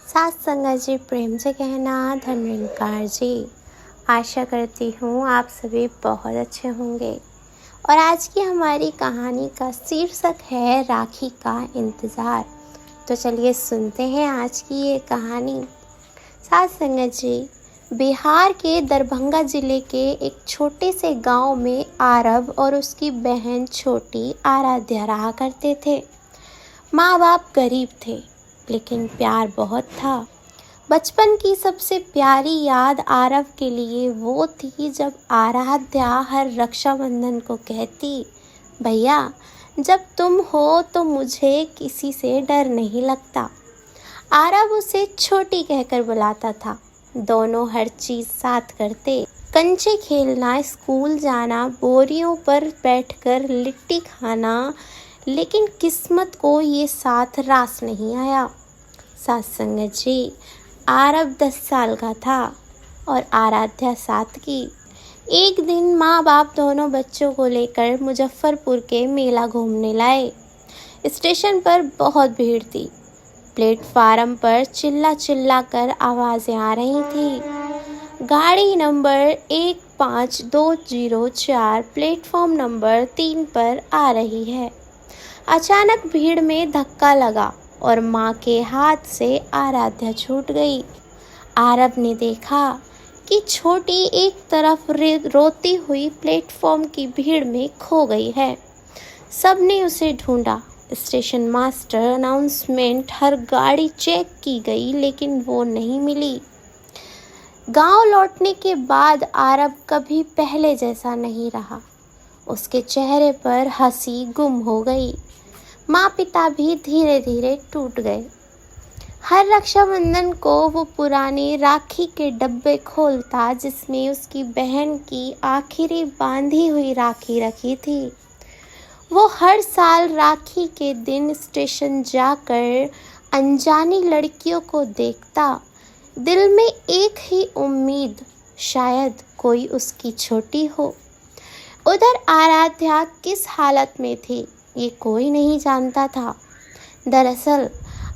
साथ संगत जी प्रेम से कहना धन्यकार जी। आशा करती हूँ आप सभी बहुत अच्छे होंगे। और आज की हमारी कहानी का शीर्षक है राखी का इंतज़ार। तो चलिए सुनते हैं आज की ये कहानी। साथ संगत जी, बिहार के दरभंगा ज़िले के एक छोटे से गांव में आरव और उसकी बहन छोटी आराध्या रहा करते थे। माँ बाप गरीब थे लेकिन प्यार बहुत था। बचपन की सबसे प्यारी याद आरव के लिए वो थी जब आराध्या हर रक्षाबंधन को कहती, भैया जब तुम हो तो मुझे किसी से डर नहीं लगता। आरव उसे छोटी कहकर बुलाता था। दोनों हर चीज़ साथ करते, कंचे खेलना, स्कूल जाना, बोरियों पर बैठकर लिट्टी खाना। लेकिन किस्मत को ये साथ रास नहीं आया। साथ संगत जी, आरव 10 साल का था और आराध्या 7 की। एक दिन माँ बाप दोनों बच्चों को लेकर मुजफ्फरपुर के मेला घूमने लाए। स्टेशन पर बहुत भीड़ थी। प्लेटफार्म पर चिल्ला चिल्ला कर आवाज़ें आ रही थी। गाड़ी नंबर 15204 प्लेटफॉर्म नंबर 3 पर आ रही है। अचानक भीड़ में धक्का लगा और माँ के हाथ से आराध्या छूट गई। आरव ने देखा कि छोटी एक तरफ रोती हुई प्लेटफॉर्म की भीड़ में खो गई है। सबने उसे ढूंढा। स्टेशन मास्टर, अनाउंसमेंट, हर गाड़ी चेक की गई लेकिन वो नहीं मिली। गांव लौटने के बाद आरव कभी पहले जैसा नहीं रहा। उसके चेहरे पर हंसी गुम हो गई। माँ पिता भी धीरे धीरे टूट गए। हर रक्षाबंधन को वो पुराने राखी के डब्बे खोलता जिसमें उसकी बहन की आखिरी बांधी हुई राखी रखी थी। वो हर साल राखी के दिन स्टेशन जाकर अनजानी लड़कियों को देखता, दिल में एक ही उम्मीद, शायद कोई उसकी छोटी हो। उधर आराध्या किस हालत में थी ये कोई नहीं जानता था। दरअसल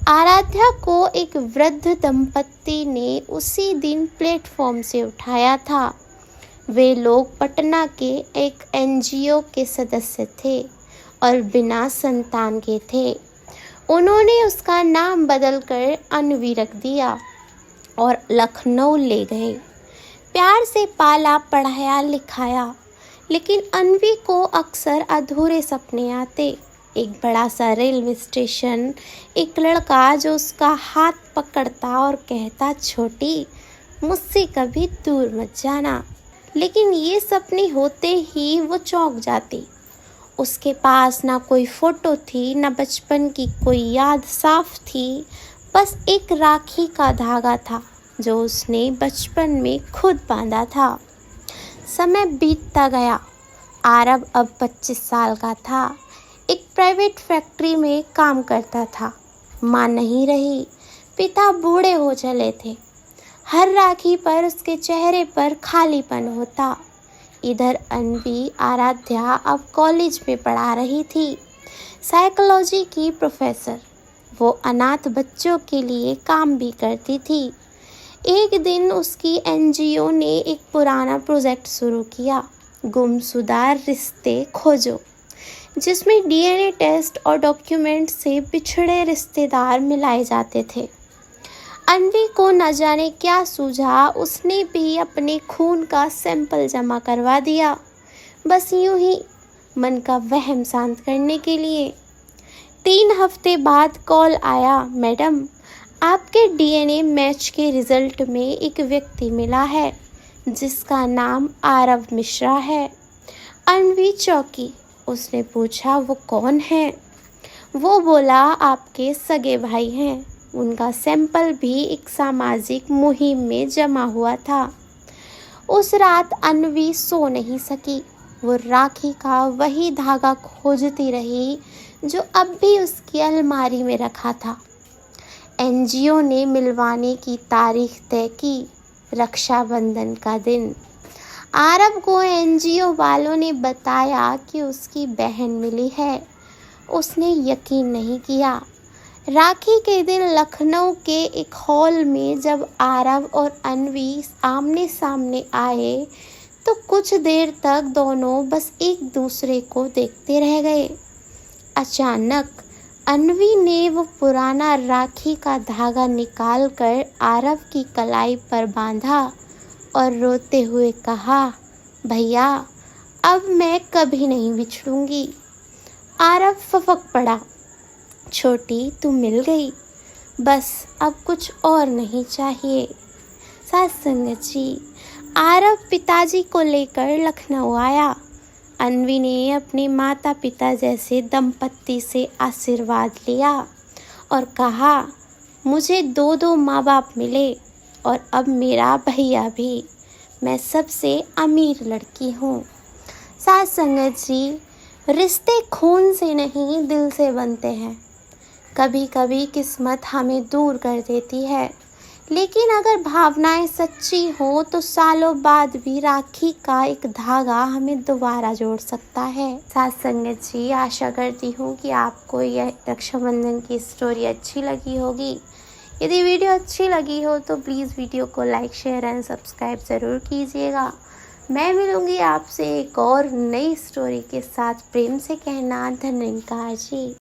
आराध्या को एक वृद्ध दंपत्ति ने उसी दिन प्लेटफॉर्म से उठाया था। वे लोग पटना के एक एनजीओ के सदस्य थे और बिना संतान के थे। उन्होंने उसका नाम बदलकर अन्वी रख दिया और लखनऊ ले गए। प्यार से पाला, पढ़ाया, लिखाया। लेकिन अन्वी को अक्सर अधूरे सपने आते। एक बड़ा सा रेलवे स्टेशन, एक लड़का जो उसका हाथ पकड़ता और कहता, छोटी मुझसे कभी दूर मत जाना। लेकिन ये सपने होते ही वो चौंक जाती। उसके पास ना कोई फोटो थी, ना बचपन की कोई याद साफ थी। बस एक राखी का धागा था जो उसने बचपन में खुद बांधा था। समय बीतता गया। आरव अब 25 साल का था। एक प्राइवेट फैक्ट्री में काम करता था। माँ नहीं रही, पिता बूढ़े हो चले थे। हर राखी पर उसके चेहरे पर खालीपन होता। इधर अन्वी, आराध्या अब कॉलेज में पढ़ा रही थी, साइकोलॉजी की प्रोफेसर। वो अनाथ बच्चों के लिए काम भी करती थी। एक दिन उसकी एनजीओ ने एक पुराना प्रोजेक्ट शुरू किया, गुमशुदा रिश्ते खोजो, जिसमें डीएनए टेस्ट और डॉक्यूमेंट से बिछड़े रिश्तेदार मिलाए जाते थे। अन्वी को न जाने क्या सूझा, उसने भी अपने खून का सैंपल जमा करवा दिया, बस यूं ही मन का वहम शांत करने के लिए। 3 हफ्ते बाद कॉल आया, मैडम आपके डीएनए मैच के रिजल्ट में एक व्यक्ति मिला है जिसका नाम आरव मिश्रा है। अन्वी चौंकी। उसने पूछा, वो कौन है? वो बोला, आपके सगे भाई हैं। उनका सैंपल भी एक सामाजिक मुहिम में जमा हुआ था। उस रात अन्वी सो नहीं सकी। वो राखी का वही धागा खोजती रही जो अब भी उसकी अलमारी में रखा था। एनजीओ ने मिलवाने की तारीख तय की, रक्षाबंधन का दिन। आरव को एनजीओ वालों ने बताया कि उसकी बहन मिली है। उसने यकीन नहीं किया। राखी के दिन लखनऊ के एक हॉल में जब आरव और अन्वी आमने सामने आए तो कुछ देर तक दोनों बस एक दूसरे को देखते रह गए। अचानक अन्वी ने वो पुराना राखी का धागा निकालकर आरव की कलाई पर बांधा और रोते हुए कहा, भैया अब मैं कभी नहीं बिछड़ूंगी। आरव फपक पड़ा, छोटी तू मिल गई, बस अब कुछ और नहीं चाहिए। साथ संगत जी, आरव पिताजी को लेकर लखनऊ आया। अन्वी ने अपने माता पिता जैसे दंपत्ति से आशीर्वाद लिया और कहा, मुझे दो माँ बाप मिले और अब मेरा भैया भी, मैं सबसे अमीर लड़की हूँ। साथ संगत जी, रिश्ते खून से नहीं दिल से बनते हैं। कभी कभी किस्मत हमें दूर कर देती है, लेकिन अगर भावनाएं सच्ची हो तो सालों बाद भी राखी का एक धागा हमें दोबारा जोड़ सकता है। साथ संगत जी, आशा करती हूँ कि आपको यह रक्षाबंधन की स्टोरी अच्छी लगी होगी। यदि वीडियो अच्छी लगी हो तो प्लीज़ वीडियो को लाइक, शेयर एंड सब्सक्राइब ज़रूर कीजिएगा। मैं मिलूँगी आपसे एक और नई स्टोरी के साथ। प्रेम से कहना, धन्यवाद जी।